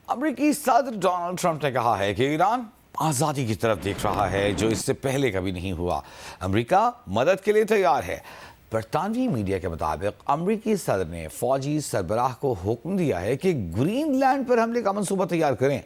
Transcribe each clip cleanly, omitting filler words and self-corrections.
امریکی صدر Donald Trump نے کہا ہے کہ ایران آزادی کی طرف دیکھ رہا ہے جو اس سے پہلے کبھی نہیں ہوا۔ امریکہ مدد کے لیے تیار ہے۔ برطانوی میڈیا کے مطابق امریکی صدر نے فوجی سربراہ کو حکم دیا ہے کہ گرین لینڈ پر حملے کا منصوبہ تیار کریں۔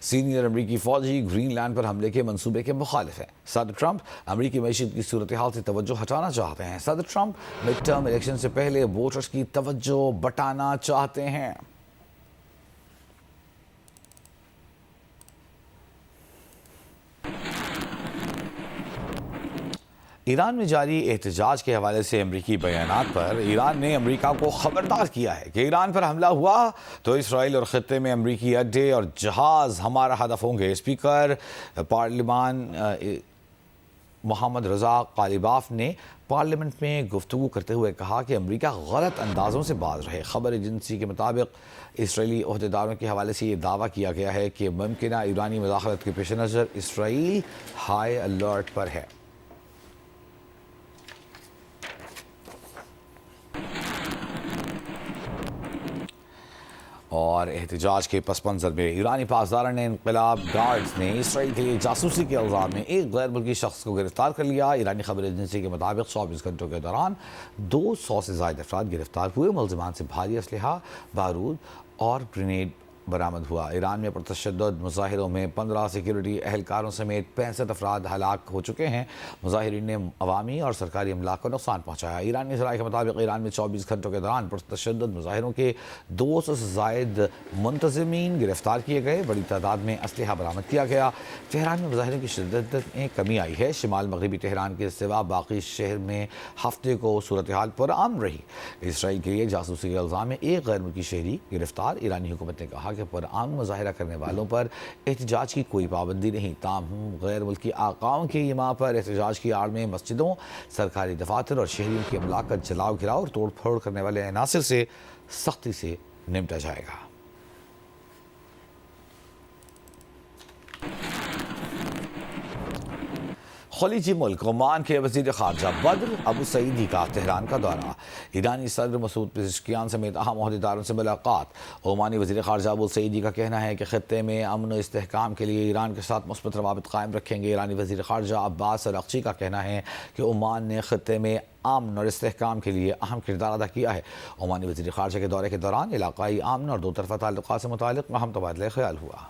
سینئر امریکی فوجی گرین لینڈ پر حملے کے منصوبے کے مخالف ہیں۔ صدر ٹرمپ امریکی معیشت کی صورتحال سے توجہ ہٹانا چاہتے ہیں۔ صدر ٹرمپ مڈ ٹرم الیکشن سے پہلے ووٹرز کی توجہ بٹانا چاہتے ہیں۔ ایران میں جاری احتجاج کے حوالے سے امریکی بیانات پر ایران نے امریکہ کو خبردار کیا ہے کہ ایران پر حملہ ہوا تو اسرائیل اور خطے میں امریکی اڈے اور جہاز ہمارا ہدف ہوں گے۔ اسپیکر پارلیمان محمد رضا غالباف نے پارلیمنٹ میں گفتگو کرتے ہوئے کہا کہ امریکہ غلط اندازوں سے باز رہے۔ خبر ایجنسی کے مطابق اسرائیلی عہدیداروں کے حوالے سے یہ دعویٰ کیا گیا ہے کہ ممکنہ ایرانی مداخلت کے پیش نظر اسرائیل ہائی الرٹ پر ہے۔ اور احتجاج کے پس منظر میں ایرانی پاسداران انقلاب گارڈز نے اسرائیل کے لیے جاسوسی کے الزام میں ایک غیر ملکی شخص کو گرفتار کر لیا۔ ایرانی خبر ایجنسی کے مطابق 24 گھنٹوں کے دوران 200 سے زائد افراد گرفتار ہوئے۔ ملزمان سے بھاری اسلحہ، بارود اور گرینیڈ برآمد ہوا۔ ایران میں پرتشدد مظاہروں میں 15 سیکیورٹی اہلکاروں سمیت 65 افراد ہلاک ہو چکے ہیں۔ مظاہرین نے عوامی اور سرکاری املاک کو نقصان پہنچایا۔ ایرانی ذرائع کے مطابق ایران میں 24 گھنٹوں کے دوران پرتشدد مظاہروں کے 200 سے زائد منتظمین گرفتار کیے گئے۔ بڑی تعداد میں اسلحہ برآمد کیا گیا۔ تہران میں مظاہروں کی شدت میں کمی آئی ہے۔ شمال مغربی تہران کے سوا باقی شہر میں ہفتے کو صورتحال پرامن رہی۔ اسرائیل کے لیے جاسوسی کے الزام میں ایک غیر ملکی شہری گرفتار۔ ایرانی حکومت نے کہا کہ پرامن مظاہرہ کرنے والوں پر احتجاج کی کوئی پابندی نہیں، تاہم غیر ملکی آقاؤں کے ایما پر احتجاج کی آڑ میں مسجدوں، سرکاری دفاتر اور شہریوں کی املاک کا جلاؤ گراؤ اور توڑ پھوڑ کرنے والے عناصر سے سختی سے نمٹا جائے گا۔ خلیجی ملک عمان کے وزیر خارجہ بدر ابو سعیدی کا تہران کا دورہ۔ ایرانی صدر مسعود پزشکیان سمیت اہم عہدیداروں سے ملاقات۔ عمانی وزیر خارجہ ابو سعیدی کا کہنا ہے کہ خطے میں امن و استحکام کے لیے ایران کے ساتھ مثبت روابط قائم رکھیں گے۔ ایرانی وزیر خارجہ عباس اراغچی کا کہنا ہے کہ عمان نے خطے میں امن اور استحکام کے لیے اہم کردار ادا کیا ہے۔ عمانی وزیر خارجہ کے دورے کے دوران علاقائی امن اور دو طرفہ تعلقات سے متعلق اہم تبادلہ خیال ہوا۔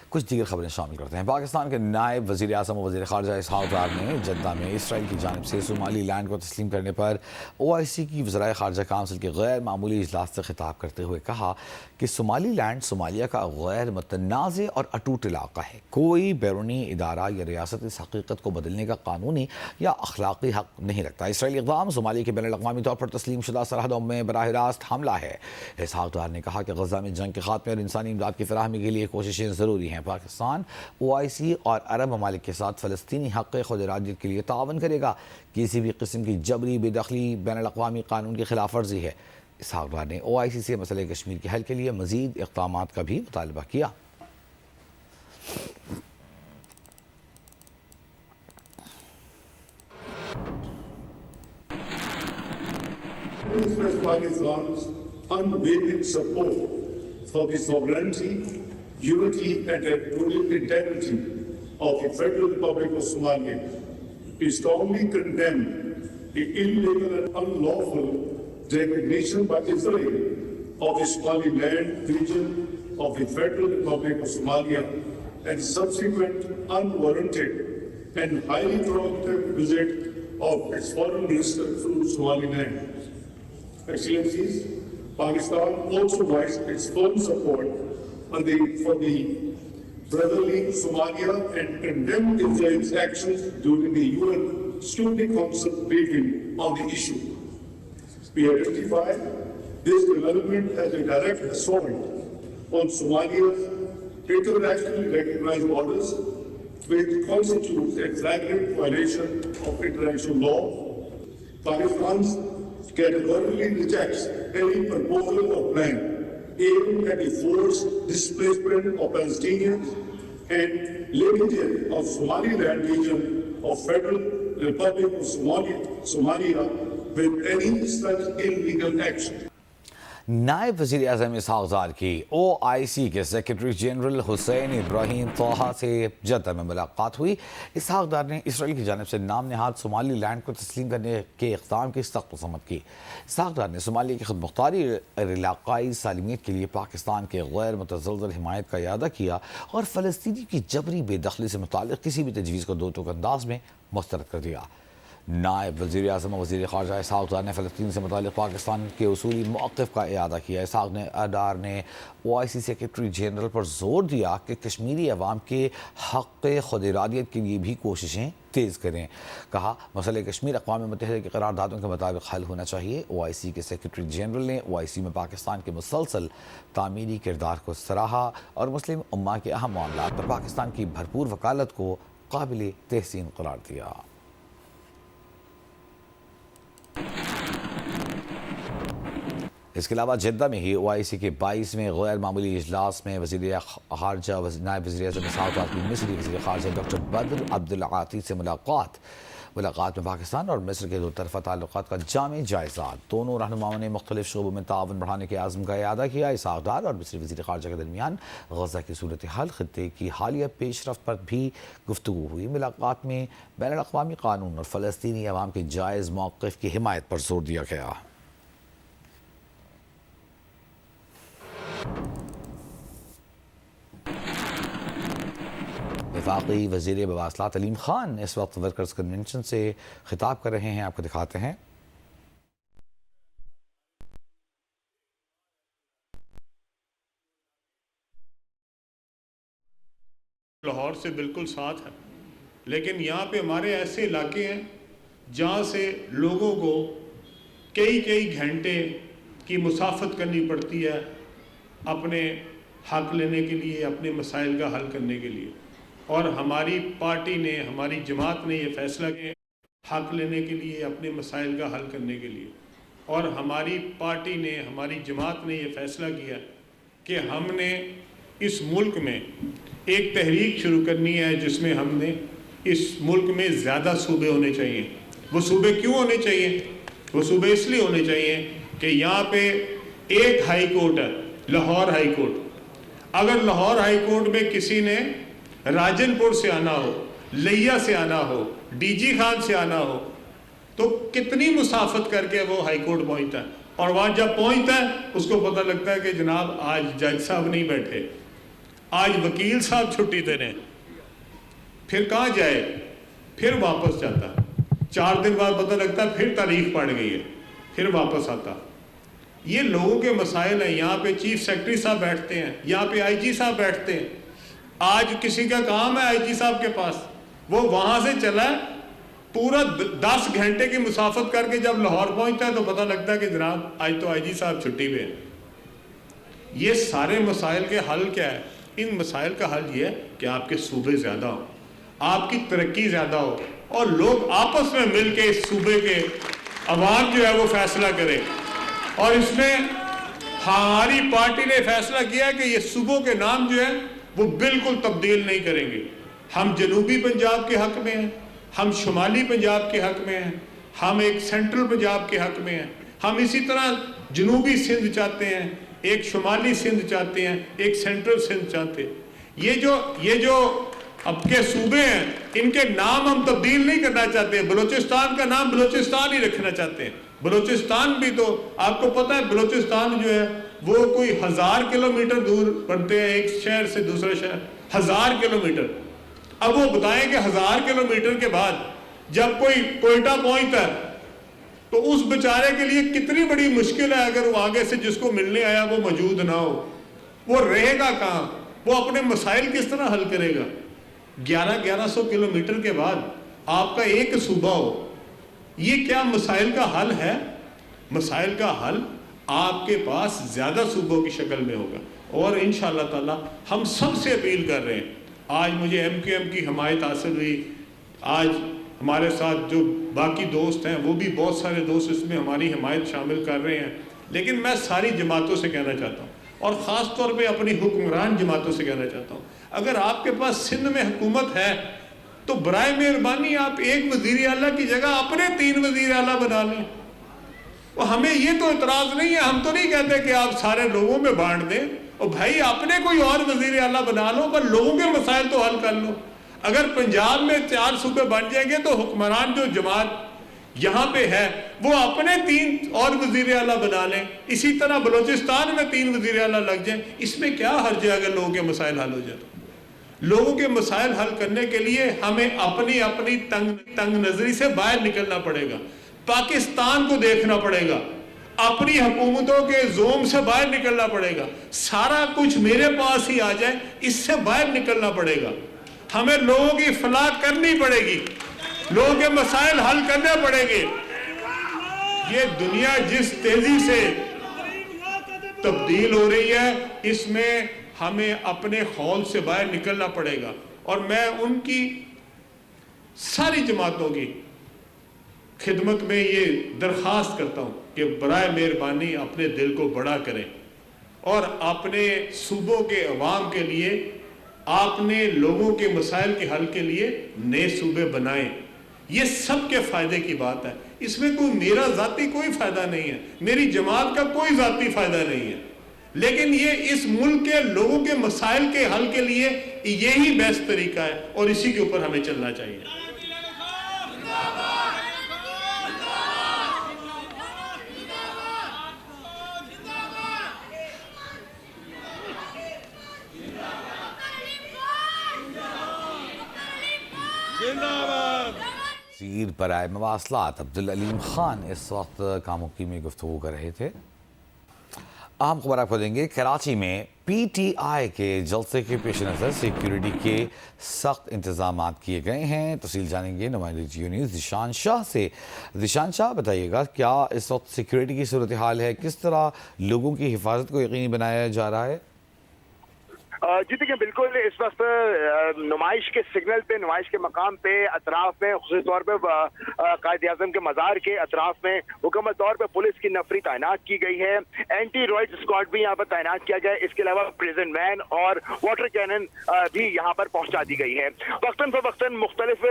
کچھ دیگر خبریں شامل کرتے ہیں۔ پاکستان کے نائب وزیر اعظم و وزیر خارجہ اسحاق ڈار نے جدہ میں اسرائیل کی جانب سے صومالی لینڈ کو تسلیم کرنے پر OIC کی وزرائے خارجہ کونسل کے غیر معمولی اجلاس سے خطاب کرتے ہوئے کہا کہ صومالی لینڈ صومالیہ کا غیر متنازع اور اٹوٹ علاقہ ہے۔ کوئی بیرونی ادارہ یا ریاست اس حقیقت کو بدلنے کا قانونی یا اخلاقی حق نہیں رکھتا۔ اسرائیلی اقدام صومالیہ کے بین الاقوامی طور پر تسلیم شدہ سرحدوں میں براہ راست حملہ ہے۔ اسحاق ڈار نے کہا کہ غزہ میں جنگ کے خاتمے اور انسانی امداد کی فراہمی کے لیے کوششیں ضروری ہیں۔ پاکستان OIC اور عرب ممالک کے ساتھ فلسطینی حق خود ارادیت کے لیے تعاون کرے گا۔ کسی بھی قسم کی جبری بے دخلی بین الاقوامی قانون کی خلاف ورزی ہے۔ اسحاق ڈار نے OIC سے مسئلہ کشمیر کے حل کے لیے مزید اقدامات کا بھی مطالبہ کیا۔ Pakistan's unwavering support for the sovereignty, unity and territorial integrity of the Federal Republic of Somalia. We strongly condemn the illegal and unlawful degradation by Israel of the Somaliland region of the Federal Republic of Somalia and subsequent unwarranted and highly provocative visit of its foreign minister to Somaliland. Excellencies, Pakistan also voiced its firm support for the brotherly Somalia and condemned Israel's actions during the UN Security Council briefing on the issue. We identify this development as a direct assault on Somalia's internationally recognized borders, which constitutes a flagrant violation of international law. Pakistan categorically rejects any proposal or plan aimed at the forced displacement of Palestinians and lineage of Somaliland region of Federal Republic of Somalia with any such illegal action. نائب وزیر اعظم اسحاق زار کی OIC کے secretary general حسین ابراہیم طه سے Jeddah میں ملاقات ہوئی۔ اسحاق زار نے اسرائیل کی جانب سے نام نہاد صومالی لینڈ کو تسلیم کرنے کے اقدام کی سخت مذمت کی۔ اسحاق زار نے صومالیہ کی خود مختاری اور علاقائی سالمیت کے لیے پاکستان کے غیر متزلزل حمایت کا اعادہ کیا اور فلسطینی کی جبری بے دخلی سے متعلق کسی بھی تجویز کو دو ٹوک انداز میں مسترد کر دیا۔ نائب وزیر اعظم و وزیر خارجہ اسحاق زار نے فلسطین سے متعلق پاکستان کے اصولی موقف کا اعادہ کیا۔ اسحاق زار نے OIC سیکرٹری جنرل پر زور دیا کہ کشمیری عوام کے حق خود ارادیت کے لیے بھی کوششیں تیز کریں۔ کہا مسئلہ کشمیر اقوام متحدہ کی قراردادوں کے مطابق حل ہونا چاہیے۔ OIC کے سیکرٹری جنرل نے OIC میں پاکستان کے مسلسل تعمیری کردار کو سراہا اور مسلم امہ کے اہم معاملات پر پاکستان کی بھرپور وکالت کو قابل تحسین قرار دیا۔ اس کے علاوہ جدہ میں ہی OIC کے 22ویں غیر معمولی اجلاس میں وزیر خارجہ نائب وزیر اعظم اسحاق زار کی مصری وزیر خارجہ ڈاکٹر بدر عبدالعاطی سے ملاقات میں پاکستان اور مصر کے دو طرفہ تعلقات کا جامع جائزہ۔ دونوں رہنماؤں نے مختلف شعبوں میں تعاون بڑھانے کے عزم کا اعادہ کیا۔ اسحاق زار اور مصری وزیر خارجہ کے درمیان غزہ کی صورتحال، خطے کی حالیہ پیش رفت پر بھی گفتگو ہوئی۔ ملاقات میں بین الاقوامی قانون اور فلسطینی عوام کے جائز موقف کی حمایت پر زور دیا گیا۔ وفاقی وزیر مواصلات علیم خان اس وقت ورکرز کنونشن سے خطاب کر رہے ہیں، آپ کو دکھاتے ہیں۔ لاہور سے بالکل ساتھ ہے، لیکن یہاں پہ ہمارے ایسے علاقے ہیں جہاں سے لوگوں کو کئی گھنٹے کی مسافت کرنی پڑتی ہے اپنے حق لینے کے لیے، اپنے مسائل کا حل کرنے کے لیے، اور ہماری پارٹی نے، ہماری جماعت نے یہ فیصلہ کیا حق لینے کے لیے، اپنے مسائل کا حل کرنے کے لیے، اور ہماری پارٹی نے، ہماری جماعت نے یہ فیصلہ کیا کہ ہم نے اس ملک میں ایک تحریک شروع کرنی ہے جس میں ہم نے اس ملک میں زیادہ صوبے ہونے چاہیے۔ وہ صوبے کیوں ہونے چاہیے؟ وہ صوبے اس لیے ہونے چاہیے کہ یہاں پہ ایک ہائی کورٹ ہے، لاہور ہائی کورٹ۔ اگر لاہور ہائی کورٹ میں کسی نے راجن پور سے آنا ہو، لیا سے آنا ہو، ڈی جی خان سے آنا ہو، تو کتنی مسافت کر کے وہ ہائی کورٹ پہنچتا ہے، اور وہاں جب پہنچتا ہے اس کو پتہ لگتا ہے کہ جناب آج جج صاحب نہیں بیٹھے، آج وکیل صاحب چھٹی دے رہے ہیں، پھر کہاں جائے؟ پھر واپس جاتا ہے، 4 دن بعد پتہ لگتا ہے پھر تاریخ پڑ گئی ہے، پھر واپس آتا۔ یہ لوگوں کے مسائل ہیں۔ یہاں پہ چیف سیکرٹری صاحب بیٹھتے ہیں، یہاں پہ IG صاحب بیٹھتے ہیں۔ آج کسی کا کام ہے IG صاحب کے پاس، وہ وہاں سے چلا ہے، پورا 10 گھنٹے کی مسافت کر کے جب لاہور پہنچتا ہے تو پتہ لگتا ہے کہ جناب آج تو IG صاحب چھٹی پہ ہیں۔ یہ سارے مسائل کے حل کیا ہے؟ ان مسائل کا حل یہ ہے کہ آپ کے صوبے زیادہ ہوں، آپ کی ترقی زیادہ ہو، اور لوگ آپس میں مل کے اس صوبے کے عوام جو ہے وہ فیصلہ کریں۔ اور اس میں ہماری پارٹی نے فیصلہ کیا کہ یہ صوبوں کے نام جو ہے وہ بالکل تبدیل نہیں کریں گے۔ ہم جنوبی پنجاب کے حق میں ہیں، ہم شمالی پنجاب کے حق میں ہیں، ہم ایک سینٹرل پنجاب کے حق میں ہیں، ہم اسی طرح جنوبی سندھ چاہتے ہیں، ایک شمالی سندھ چاہتے ہیں، ایک سینٹرل سندھ چاہتے ہیں۔ یہ جو اب کے صوبے ہیں ان کے نام ہم تبدیل نہیں کرنا چاہتے۔ بلوچستان کا نام بلوچستان ہی رکھنا چاہتے ہیں۔ بلوچستان بھی تو آپ کو پتہ ہے بلوچستان جو ہے وہ کوئی 1000 کلومیٹر دور پڑتے ہیں ایک شہر سے دوسرے شہر، 1000 کلومیٹر۔ اب وہ بتائیں کہ 1000 کلومیٹر کے بعد جب کوئی کوئٹہ پہنچتا ہے تو اس بیچارے کے لیے کتنی بڑی مشکل ہے اگر وہ آگے سے جس کو ملنے آیا وہ موجود نہ ہو، وہ رہے گا کہاں، وہ اپنے مسائل کس طرح حل کرے گا؟ 1100 کلومیٹر کے بعد آپ کا ایک صوبہ ہو، یہ کیا مسائل کا حل ہے؟ مسائل کا حل آپ کے پاس زیادہ صوبوں کی شکل میں ہوگا، اور انشاءاللہ تعالی ہم سب سے اپیل کر رہے ہیں۔ آج مجھے MQM کی حمایت حاصل ہوئی، آج ہمارے ساتھ جو باقی دوست ہیں وہ بھی بہت سارے دوست اس میں ہماری حمایت شامل کر رہے ہیں، لیکن میں ساری جماعتوں سے کہنا چاہتا ہوں، اور خاص طور پہ اپنی حکمران جماعتوں سے کہنا چاہتا ہوں، اگر آپ کے پاس سندھ میں حکومت ہے تو برائے مہربانی آپ ایک وزیر اعلیٰ کی جگہ اپنے 3 وزیر اعلیٰ بنا لیں. اور ہمیں یہ تو اعتراض نہیں ہے, ہم تو نہیں کہتے کہ آپ سارے لوگوں میں بانٹ دیں, اور بھائی اپنے کوئی اور وزیر اعلیٰ بنا لو, پر لوگوں کے مسائل تو حل کر لو. اگر پنجاب میں 4 صوبے بن جائیں گے تو حکمران جو جماعت یہاں پہ ہے وہ اپنے 3 اور وزیر اعلیٰ بنا لیں. اسی طرح بلوچستان میں 3 وزیر اعلیٰ لگ جائیں. اس میں کیا حرج ہے اگر لوگوں کے مسائل حل ہو جائیں؟ لوگوں کے مسائل حل کرنے کے لیے ہمیں اپنی تنگ نظری سے باہر نکلنا پڑے گا. پاکستان کو دیکھنا پڑے گا, اپنی حکومتوں کے زوم سے باہر نکلنا پڑے گا. سارا کچھ میرے پاس ہی آ جائے, اس سے باہر نکلنا پڑے گا. ہمیں لوگوں کی فلاح کرنی پڑے گی, لوگوں کے مسائل حل کرنے پڑیں گے. یہ دنیا جس تیزی سے تبدیل ہو رہی ہے, اس میں ہمیں اپنے خول سے باہر نکلنا پڑے گا. اور میں ان کی ساری جماعتوں کی خدمت میں یہ درخواست کرتا ہوں کہ برائے مہربانی اپنے دل کو بڑا کریں اور اپنے صوبوں کے عوام کے لیے, اپنے لوگوں کے مسائل کے حل کے لیے نئے صوبے بنائیں. یہ سب کے فائدے کی بات ہے. اس میں کوئی میرا ذاتی کوئی فائدہ نہیں ہے, میری جماعت کا کوئی ذاتی فائدہ نہیں ہے, لیکن یہ اس ملک کے لوگوں کے مسائل کے حل کے لیے یہی بیسٹ طریقہ ہے, اور اسی کے اوپر ہمیں چلنا چاہیے. وزیر برائے مواصلات عبدالعلیم خان اس وقت کاموکی میں گفتگو کر رہے تھے. اہم خبر آپ کو دیں گے. کراچی میں پی ٹی آئی کے جلسے کے پیش نظر سیکیورٹی کے سخت انتظامات کیے گئے ہیں. تفصیل جانیں گے نمائندے جیو نیوز ذیشان شاہ سے. ذیشان شاہ, بتائیے گا کیا اس وقت سیکیورٹی کی صورتحال ہے, کس طرح لوگوں کی حفاظت کو یقینی بنایا جا رہا ہے؟ جی دیکھیں, بالکل اس وقت نمائش کے سگنل پہ, نمائش کے مقام پہ اطراف میں, خصوصی طور پہ قائد اعظم کے مزار کے اطراف میں مکمل طور پہ پولیس کی نفری تعینات کی گئی ہے. اینٹی رائٹ اسکواڈ بھی یہاں پر تعینات کیا گیا ہے. اس کے علاوہ پریزن وین اور واٹر کینن بھی یہاں پر پہنچا دی گئی ہے. وقتاً فوقتاً مختلف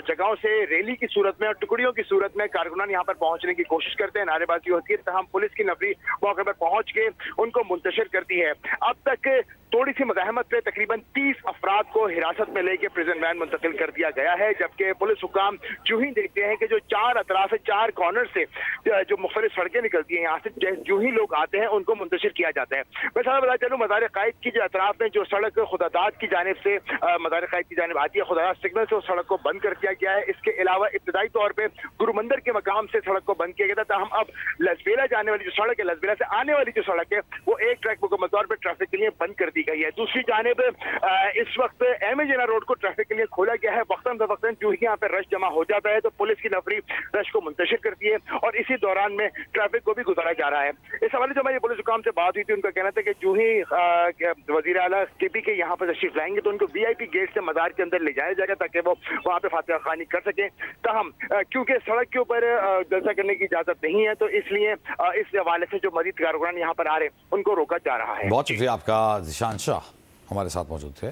جگہوں سے ریلی کی صورت میں اور ٹکڑیوں کی صورت میں کارکنان یہاں پر پہنچنے کی کوشش کرتے ہیں, نعرے بازی ہوتی ہے, تاہم پولیس کی نفری موقع پر پہنچ کے ان کو منتشر کرتی ہے. اب تک تھوڑی سی مزاحمت پہ تقریباً 30 افراد کو حراست میں لے کے پریزن وین منتقل کر دیا گیا ہے, جبکہ پولیس حکام جو ہی دیکھتے ہیں کہ جو 4 اطراف سے 4 کارنر سے جو مختلف سڑکیں نکلتی ہیں یہاں سے, جو ہی لوگ آتے ہیں ان کو منتشر کیا جاتا ہے. میں سارا بتا چلوں, مزار قائد کی جو اطراف میں جو سڑک خداداد کی جانب سے مزار قائد کی جانب آتی ہے, خداداد سگنل سے اس سڑک کو بند کر دیا گیا ہے. اس کے علاوہ ابتدائی طور پہ گرو مندر کے مقام سے سڑک کو بند کیا گیا تھا, تاہم اب لسبیلا جانے والی جو سڑک ہے, لسبیلا سے آنے والی جو سڑک ہے, وہ ایک ٹریک مکمل طور پہ ٹریفک کے لیے بند کر دی گئی ہے. دوسری جانب اس وقت ایم اے جناح روڈ کو ٹریفک کے لیے کھولا گیا ہے. وقتاً فوقتاً جو ہی یہاں پہ رش جمع ہو جاتا ہے تو پولیس کی نفری رش کو منتشر کرتی ہے اور اسی دوران میں ٹریفک کو بھی گزارا جا رہا ہے. اس حوالے سے ہماری پولیس حکام سے بات ہوئی تھی, ان کا کہنا تھا کہ جو ہی وزیر اعلیٰ کے پی کے یہاں پر تشریف لائیں گے تو ان کو وی آئی پی گیٹ سے مزار کے اندر لے جایا جائے گا تاکہ وہ وہاں پہ فاتحہ خوانی کر سکیں. تاہم کیونکہ سڑک کے اوپر جلسہ کرنے کی اجازت نہیں ہے تو اس لیے اس حوالے سے جو مزید کارکنان یہاں پر آ رہے ہیں ان کو روکا جا رہا ہے. بہت شکریہ آپ کا ذیشان شاہ, ہمارے ساتھ موجود تھے.